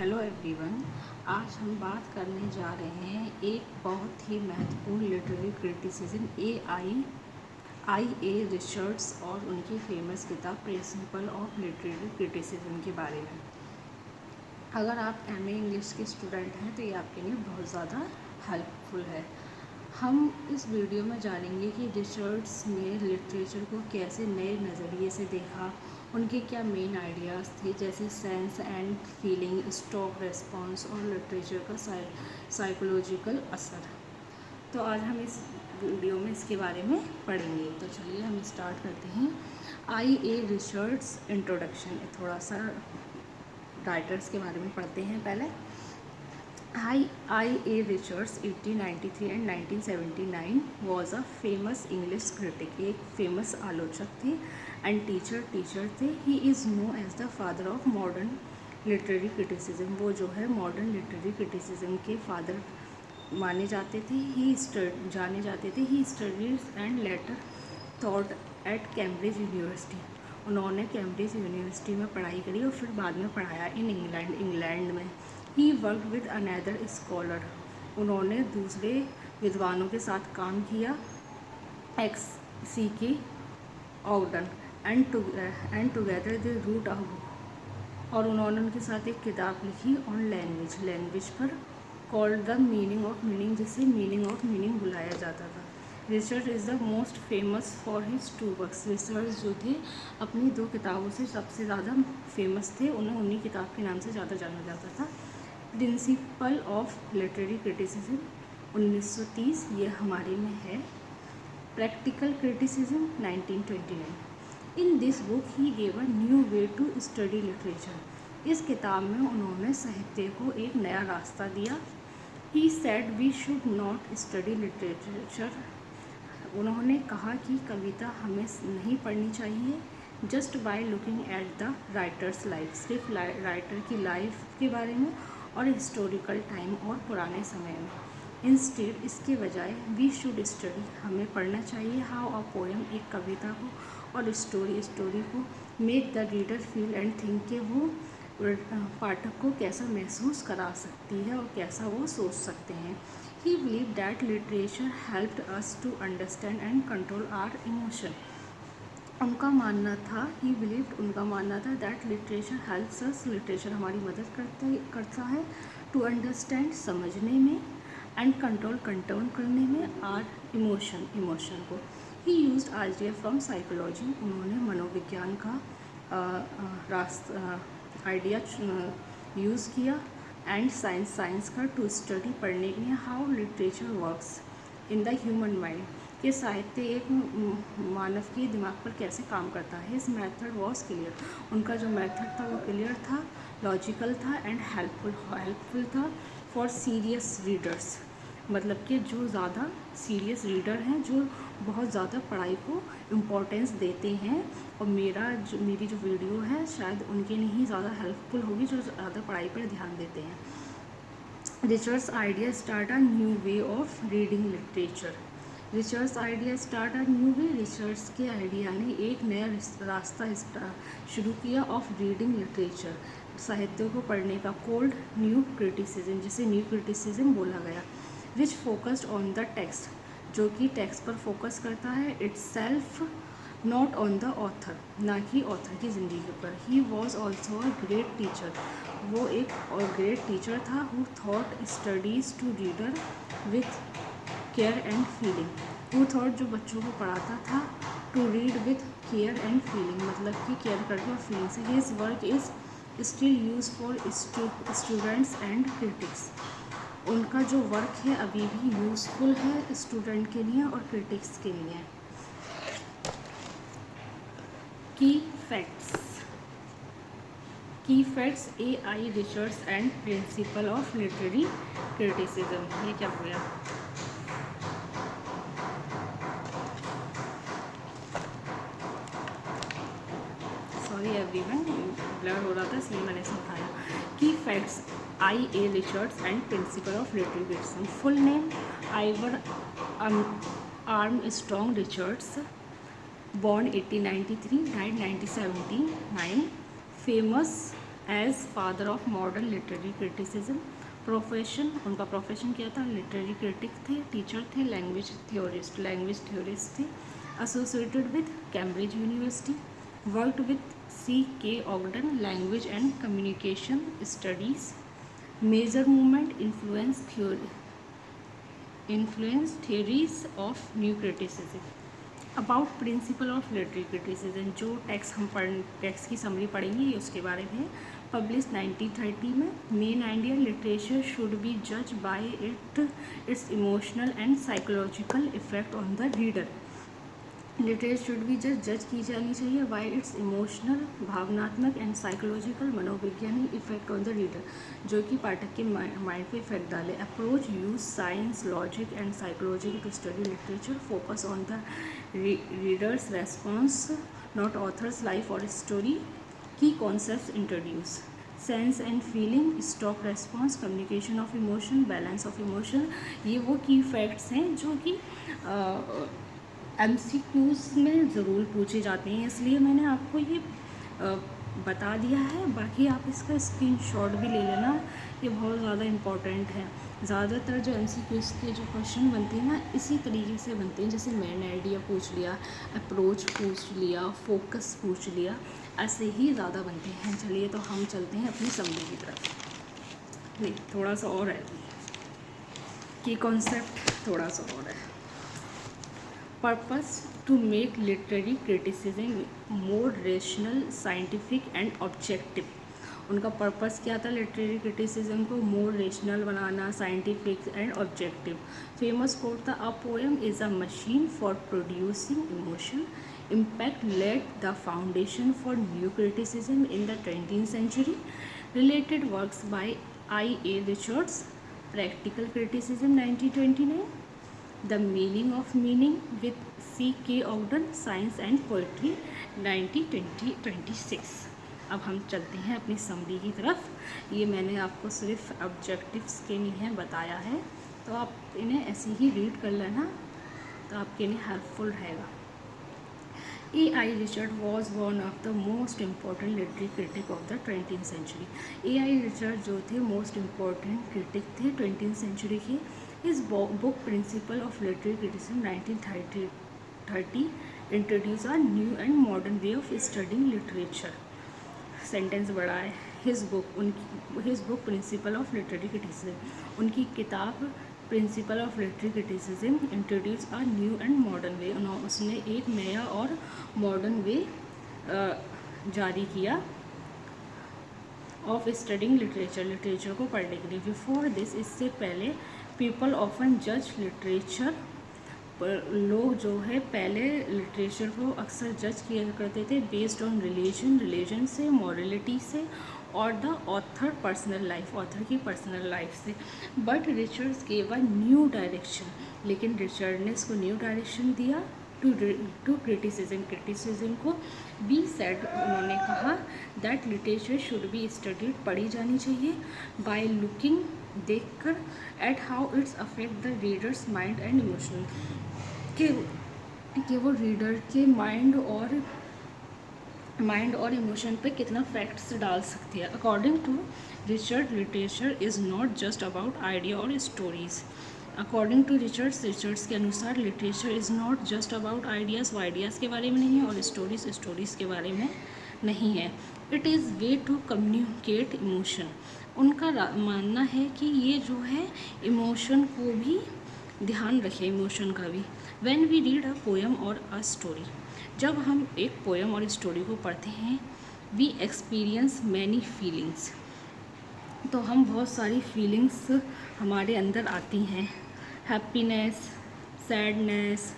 Hello everyone. आज हम बात करने जा रहे हैं एक बहुत ही महत्वपूर्ण literary criticism I A Richards और उनकी फेमस किताब प्रिंसिपल ऑफ लिटरेरी क्रिटिसिज्म के बारे में। अगर आप एमए इंग्लिश के स्टूडेंट हैं तो ये आपके लिए बहुत ज़्यादा हेल्पफुल है। हम इस वीडियो में जानेंगे कि रिचर्ड्स ने लिटरेचर को कैसे नए नज़रिए से देखा, उनके क्या मेन आइडियाज़ थे, जैसे sense and feeling, stock response और लिटरेचर का साइकोलॉजिकल असर। तो आज हम इस वीडियो में इसके बारे में पढ़ेंगे। तो चलिए हम स्टार्ट करते हैं। I A Richards introduction. थोड़ा सा राइटर्स के बारे में पढ़ते हैं पहले। I A Richards 1893 and 1979 was a famous English critic. एक फेमस आलोचक थे एंड टीचर थे। He is known as the father of modern literary criticism. वो जो है मॉडर्न लिटरेरी क्रिटिसिज्म के फादर माने जाते थे। जाने जाते थे। He studies and later taught at Cambridge University. उन्होंने कैम्ब्रिज यूनिवर्सिटी में पढ़ाई करी और फिर बाद में पढ़ाया इन इंग्लैंड में। ही वर्क विद अनदर स्कॉलर। उन्होंने दूसरे विद्वानों के साथ काम किया, x C K Ogden and together the wrote of. और उन्होंने उनके साथ एक किताब लिखी ऑन लैंग्वेज पर, called the meaning of meaning, जिसे मीनिंग ऑफ मीनिंग बुलाया जाता था। Richard is the most famous for his 2 works. Richard जो थे अपनी 2 किताबों से सबसे ज़्यादा फेमस थे। उन्हें उन्हीं किताब के नाम से ज़्यादा जाना जाता था। प्रिंसिपल ऑफ लिटरेरी क्रिटिसिज्म 1930, ये हमारे में है। Practical criticism 1929। In this book he gave a new way to study literature. इस किताब में उन्होंने साहित्य को एक नया रास्ता दिया। He said we should not study literature. उन्होंने कहा कि कविता हमें नहीं पढ़नी चाहिए just by looking at the writer's life, सिर्फ राइटर की लाइफ के बारे में और हिस्टोरिकल टाइम और पुराने समय में। इंस्टेड, इसके बजाय, वी शुड स्टडी, हमें पढ़ना चाहिए, हाउ अ पोएम, एक कविता को, और स्टोरी को, make the reader feel and think, के वो पाठक को कैसा महसूस करा सकती है और कैसा वो सोच सकते हैं। He believe that literature helped us to understand and control our emotion. उनका मानना था that literature helps us, literature हमारी मदद करता है टू अंडरस्टैंड, समझने में, एंड कंट्रोल करने में, आर इमोशन को। ही यूज्ड आइडिया फ्रॉम साइकोलॉजी। उन्होंने मनोविज्ञान का आइडिया यूज़ किया एंड साइंस का टू स्टडी, पढ़ने के लिए, how literature works in the human mind, कि साहित्य एक मानव के दिमाग पर कैसे काम करता है। His method was clear. उनका जो मेथड था वो क्लियर था, लॉजिकल था एंड हेल्पफुल था फॉर सीरियस रीडर्स। मतलब कि जो ज़्यादा सीरियस रीडर हैं, जो बहुत ज़्यादा पढ़ाई को इम्पोर्टेंस देते हैं, और मेरी जो वीडियो है शायद उनके लिए ही ज़्यादा हेल्पफुल होगी, जो ज़्यादा पढ़ाई पर ध्यान देते हैं। Richards idea start a new way of reading literature. Richards idea start a new way. Richards के आइडिया ने एक नया रास्ता शुरू किया ऑफ रीडिंग लिटरेचर, साहित्य को पढ़ने का। कोल्ड न्यू क्रिटिसिज्म, जिसे न्यू क्रिटिसिज्म बोला गया। Which focused on the text, जो कि टेक्स्ट पर फोकस करता है, itself, not on the author, ना कि ऑथर की ज़िंदगी पर। He was also a great teacher. वो एक और ग्रेट टीचर था। Who taught studies to reader with care and feeling. Who taught, जो बच्चों को पढ़ाता था, to read with care and feeling, मतलब कि केयर करके और फीलिंग से। His work is still use for students and critics. उनका जो वर्क है अभी भी यूज़फुल है स्टूडेंट के लिए और क्रिटिक्स के लिए। की facts A I Richards and principle of literary criticism. ये क्या हो गया? सॉरी एवरीवन, ब्लर हो रहा था इसलिए मैंने इसे उठाया। Key facts I A Richards and principle of literary criticism. Full name Ivor Armstrong Richards, born 1893, died 1979, famous as father of modern literary criticism. Profession, उनका प्रोफेशन क्या था? लिटरेरी क्रिटिक थे, टीचर थे, लैंग्वेज थ्योरिस्ट थे। Associated with Cambridge university, worked with C.K. Ogden, language and communication studies. Major movement influence theories of new criticism। About principle of literary criticism, जो text की summary पढ़ेंगे ये उसके बारे में। पब्लिश 1930 में। Main idea, literature should be जज by its emotional and psychological effect on the reader. Literature should be जज की जानी चाहिए बाय इट्स इमोशनल, भावनात्मक एंड साइकोलॉजिकल, मनोवैज्ञानिक इफेक्ट ऑन द रीडर, जो कि पाठक के माइंड पे इफेक्ट डाले। Approach, use science, logic and psychology to study literature, focus on the readers response, not authors life और स्टोरी। की concept introduce, sense and feeling, stock response, communication of emotion, balance of emotion. ये वो की facts हैं जो कि MCQs में ज़रूर पूछे जाते हैं, इसलिए मैंने आपको ये बता दिया है। बाकी आप इसका स्क्रीनशॉट भी ले लेना, ये बहुत ज़्यादा इम्पॉर्टेंट है। ज़्यादातर जो MCQs के जो क्वेश्चन बनते हैं ना, इसी तरीके से बनते हैं, जैसे मेन आइडिया पूछ लिया, अप्रोच पूछ लिया, फोकस पूछ लिया, ऐसे ही ज़्यादा बनते हैं। चलिए तो हम चलते हैं अपनी समरी की तरफ। नहीं, थोड़ा सा और है कि कॉन्सेप्ट थोड़ा सा और है। Purpose, to make literary criticism more rational, scientific and objective. उनका पर्पस क्या था? लिटरेरी क्रिटिसिज्म को मोर रेशनल बनाना, scientific and objective. Famous quote था, a poem is a machine for producing emotion, impact laid the foundation for new criticism in the 20th century। Related works by I.A. Richards, practical criticism 1929, the meaning of meaning with C.K. Ogden, science and poetry 1926। अब हम चलते हैं अपनी summary की तरफ। ये मैंने आपको सिर्फ ऑब्जेक्टिव्स के लिए बताया है, तो आप इन्हें ऐसे ही रीड कर लेना, तो आपके लिए हेल्पफुल रहेगा। A.I. Richard was one of the most important literary critic of the 20th century। A.I. Richard जो थे मोस्ट इम्पॉर्टेंट क्रिटिक थे 20th century के। इस book principal of literary criticism 1930 introduce a new and modern way of studying literature. Sentence बड़ा है। His book principal of literary criticism, उनकी किताब principal of literary criticism introduce a new and modern way, उसने एक नया और modern way जारी किया ऑफ स्टडिंग लिटरेचर को पढ़ने के लिए। बिफोर दिस, इससे पहले, पीपल ऑफन जज लिटरेचर, लोग जो है पहले लिटरेचर को अक्सर जज किया करते थे बेस्ड ऑन रिलीजन से, मॉरलिटी से, और the author personal life, author की पर्सनल लाइफ से। But Richards gave a new direction, लेकिन रिचर्ड ने इसको न्यू डायरेक्शन दिया टू क्रिटिसिज्म को। बी सेड, उन्होंने कहा, that literature should be studied, पढ़ी जानी चाहिए, बाय लुकिंग, देखकर, at how its affect the reader's mind and emotion, कि वो रीडर के माइंड और इमोशन पे कितना फैक्ट्स डाल सकती है। According to Richard, literature is not just about idea और स्टोरीज़। अकॉर्डिंग टू रिचर्ड्स के अनुसार literature is not just about ideas, वो आइडियाज़ के बारे में नहीं है, और स्टोरीज़ के बारे में नहीं है। It is way to communicate emotion. उनका मानना है कि ये जो है इमोशन को भी ध्यान रखे, इमोशन का भी। When we read a poem और अ स्टोरी, जब हम एक पोएम और स्टोरी को पढ़ते हैं, वी एक्सपीरियंस मैनी फीलिंग्स, तो हम बहुत सारी फीलिंग्स हमारे अंदर आती हैं, हैप्पीनेस, सैडनेस,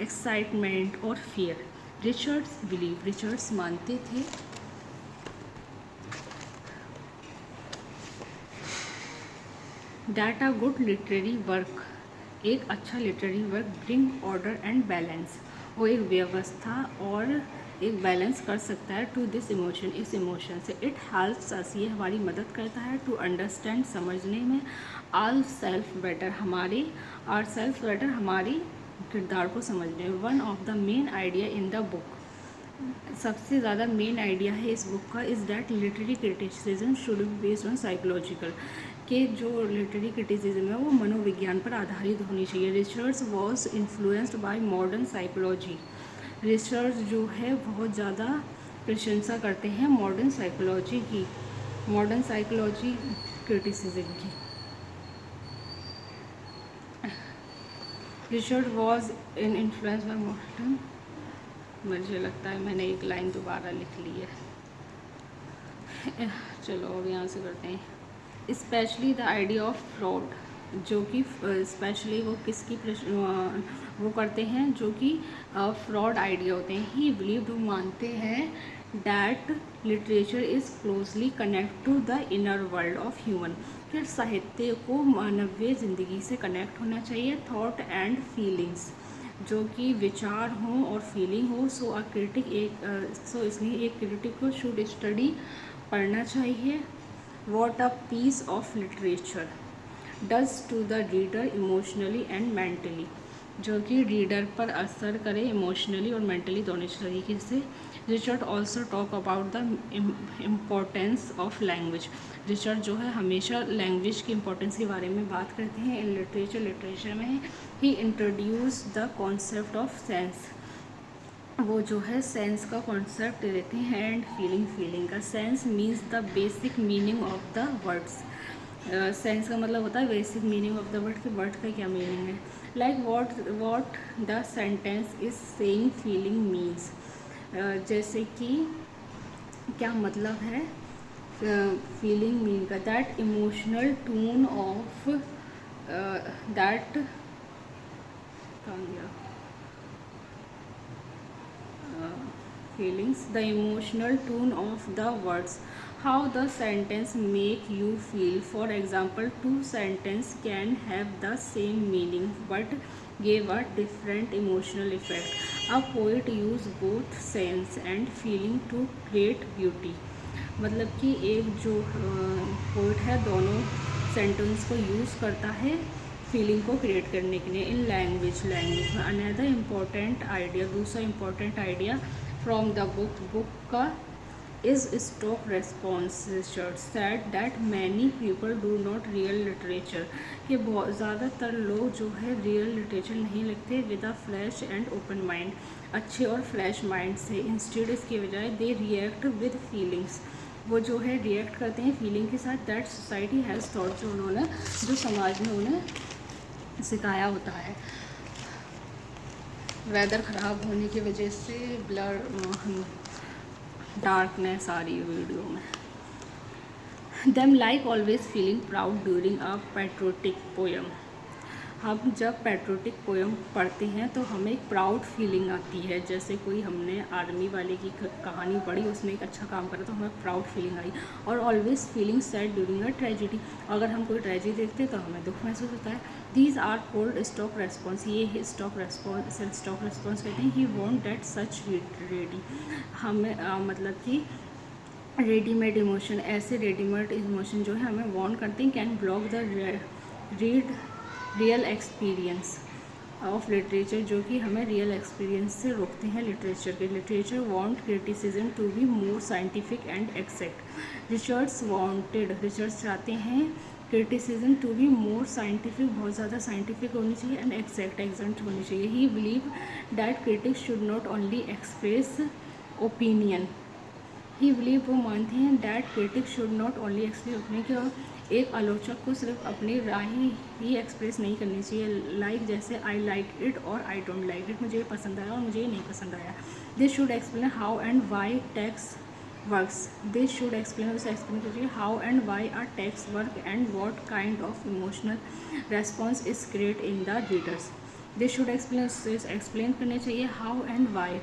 एक्साइटमेंट और फियर। रिचर्ड्स मानते थे that a good literary work, एक अच्छा literary work bring order and balance, वो एक व्यवस्था और एक बैलेंस कर सकता है टू दिस इमोशन, इस इमोशन से। इट हेल्प्स अस, ये हमारी मदद करता है टू अंडरस्टैंड, समझने में, आर सेल्फ बेटर, हमारी किरदार को समझने में। One of the main idea in the book, सबसे ज़्यादा मेन आइडिया है इस बुक का is that literary criticism should be based on psychological, कि जो लिटरेरी क्रिटिसिज्म है वो मनोविज्ञान पर आधारित होनी चाहिए। Research was influenced by modern psychology. Research जो है बहुत ज़्यादा प्रशंसा करते हैं मॉडर्न साइकोलॉजी की, मॉडर्न साइकोलॉजी क्रिटिसिज्म की। Research was in influence by modern, मुझे लगता है मैंने एक लाइन दोबारा लिख ली है। चलो अब यहाँ से करते हैं। Specially the idea of fraud, जो कि स्पेशली वो किसकी वो करते हैं जो कि फ्रॉड आइडिया होते हैं। ही बिलीव्ड, वो मानते हैं that literature is closely connect to the inner world of human, कि साहित्य को मानवीय ज़िंदगी से कनेक्ट होना चाहिए। थॉट एंड फीलिंग्स, जो कि विचार हों और फीलिंग हो। सो अ क्रिटिक सो इसलिए एक क्रिटिक को शुड स्टडी, पढ़ना चाहिए। What a piece of literature does to the reader emotionally and mentally, जो कि रीडर पर असर करे इमोशनली और मेंटली दोनों तरीके से। Richard also talk about the importance of language. Richard जो है हमेशा लैंग्वेज की इम्पोर्टेंस के बारे में बात करते हैं इन लिटरेचर में। He introduce the concept of sense, वो जो है सेंस का कॉन्सेप्ट देते हैं। एंड फीलिंग का sense means the basic meaning of the words. Sense का मतलब होता है basic meaning of the word, कि वर्ड का क्या मीनिंग है। Like what the sentence is saying feeling means, जैसे कि क्या मतलब है फीलिंग मीन का। That emotional tone of that feelings, the emotional tone of the words, how the sentence make you feel. For example, two sentences can have the same meaning but give a different emotional effect. A poet use both sense and feeling to create beauty, मतलब कि एक जो poet है दोनों sentence को use करता है feeling को क्रिएट करने के लिए। इन लैंग्वेज में अनदर इम्पॉर्टेंट आइडिया, दूसरा important idea from the book का is stock response. Research said that many people do not real literature, कि बहुत ज़्यादातर लोग जो है रियल लिटरेचर नहीं लिखते with a fresh and open mind, अच्छे और फ्रेश माइंड से। इंस्टेड इसके बजाय दे रिएक्ट विद फीलिंग्स, वो जो है रिएक्ट करते हैं फीलिंग के साथ। दैट सोसाइटी हैज़ थॉट, जो उन्होंने जो समाज में उन्हें सिखाया होता है। वेदर ख़राब होने की वजह से ब्लर डार्कनेस आ रही है वीडियो में। Them like always feeling proud during a patriotic poem, हम जब पैट्रोटिक पोएम पढ़ते हैं तो हमें एक प्राउड फीलिंग आती है। जैसे कोई हमने आर्मी वाले की कहानी पढ़ी, उसने एक अच्छा काम करा तो हमें प्राउड फीलिंग आई। और always feeling sad during a tragedy, अगर हम कोई ट्रेजिडी देखते हैं तो हमें दुख महसूस होता है। These are called stock response, ये स्टॉक रेस्पॉन्स कहते हैं। He want that such ready, हमें मतलब कि रेडीमेड इमोशन, ऐसे रेडीमेड इमोशन जो है हमें वॉन्ट करते हैं। Can block the read real experience of literature, जो कि हमें रियल एक्सपीरियंस से रोकते हैं लिटरेचर के। Literature want criticism to be more scientific and exact. Research चाहते हैं criticism to be more scientific, बहुत ज़्यादा साइंटिफिक होनी चाहिए, एंड एग्जैक्ट होनी चाहिए। He believe that critics should not only express opinion, he believe, वो मानते हैं that critic should not only express opinion, कि एक आलोचक को सिर्फ अपनी राय ही एक्सप्रेस नहीं करनी चाहिए। लाइक जैसे आई लाइक इट और आई डोंट लाइक इट, मुझे ये पसंद आया और मुझे ये नहीं पसंद आया। This should explain how and why text works, this should explain, उसे एक्सप्लेन कीजिए how and why are text work and what kind of emotional response is create in the readers. This should explain करने चाहिए how and Y,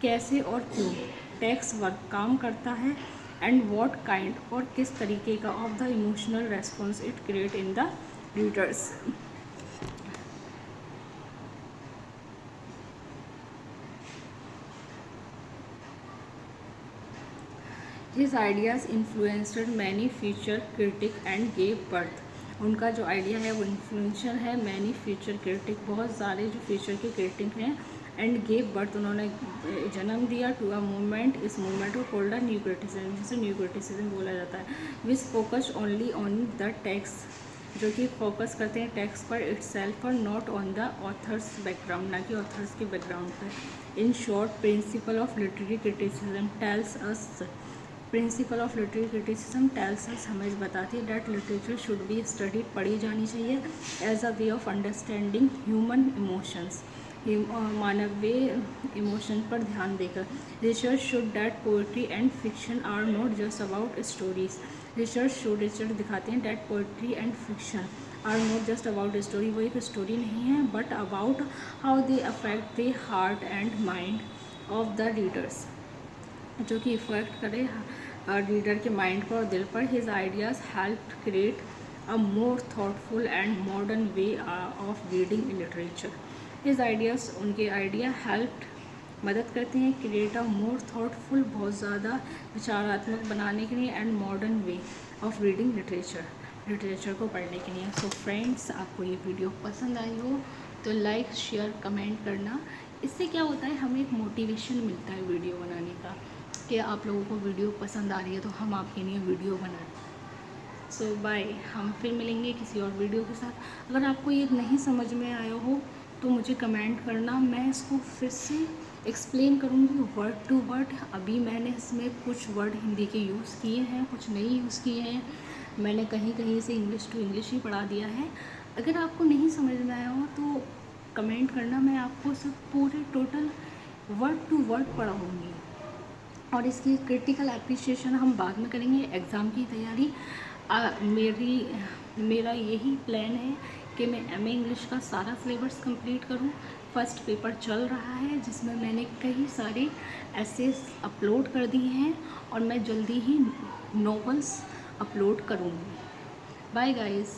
कैसे और क्यों text work काम करता है, एंड व्हाट काइंड और किस तरीके का of the emotional response it create in the readers. His ideas influenced many future critic and gave birth, उनका जो आइडिया है वो इन्फ्लुएंशियल है मैनी फ्यूचर क्रिटिक, बहुत सारे जो फ्यूचर के क्रिटिक हैं एंड गेव बर्थ, उन्होंने जन्म दिया टू अ मूवमेंट, इस मूवमेंट को कोल्ड न्यू क्रिटिसिज्म, जिसे न्यू क्रिटिसिज्म बोला जाता है, which focus only on the text, जो कि फोकस करते हैं टेक्स्ट पर इटसेल्फ और not on the author's background, ना कि ऑथर्स के बैकग्राउंड पर। In short principal of literary criticism tells us, principal of literary criticism tells us, हमें बताती है that literature should be studied, पढ़ी जानी चाहिए, as a way of understanding human emotions, मानवीय इमोशन पर ध्यान देकर। Research should that poetry and fiction are not just about stories, research दिखाते हैं that poetry and fiction are not just about story, वो एक स्टोरी नहीं है but about how they affect the heart and mind of the readers, जो कि effect करे reader के माइंड पर और दिल पर। His ideas help create a more thoughtful and modern way of reading literature. His ideas, उनके आइडिया हेल्प, मदद करते हैं क्रिएट अ मोर थॉटफुल, बहुत ज़्यादा विचारात्मक बनाने के लिए, and modern way of reading literature, literature को पढ़ने के लिए। सो फ्रेंड्स, आपको ये वीडियो पसंद आई हो तो लाइक शेयर कमेंट करना, इससे क्या होता है हमें एक मोटिवेशन मिलता है वीडियो बनाने का, कि आप लोगों को वीडियो पसंद आ रही है तो हम आपके लिए वीडियो बनाएं। सो बाय, हम फिर मिलेंगे किसी और वीडियो के साथ। अगर आपको ये नहीं समझ में आया हो तो मुझे कमेंट करना, मैं इसको फिर से एक्सप्लेन करूँगी वर्ड टू वर्ड। अभी मैंने इसमें कुछ वर्ड हिंदी के यूज़ किए हैं, कुछ नहीं यूज़ किए हैं, मैंने कहीं कहीं से इंग्लिश टू इंग्लिश ही पढ़ा दिया है। अगर आपको नहीं समझ में आया हो तो कमेंट करना, मैं आपको सब पूरे टोटल वर्ड टू वर्ड पढ़ाऊँगी। और इसकी क्रिटिकल एप्रिसिएशन हम बाद में करेंगे, एग्ज़ाम की तैयारी। मेरा यही प्लान है कि मैं एमए इंग्लिश का सारा सिलेबस कंप्लीट करूं। फर्स्ट पेपर चल रहा है जिसमें मैंने कई सारे एसेस अपलोड कर दिए हैं और मैं जल्दी ही नॉवेल्स अपलोड करूंगी। Bye guys.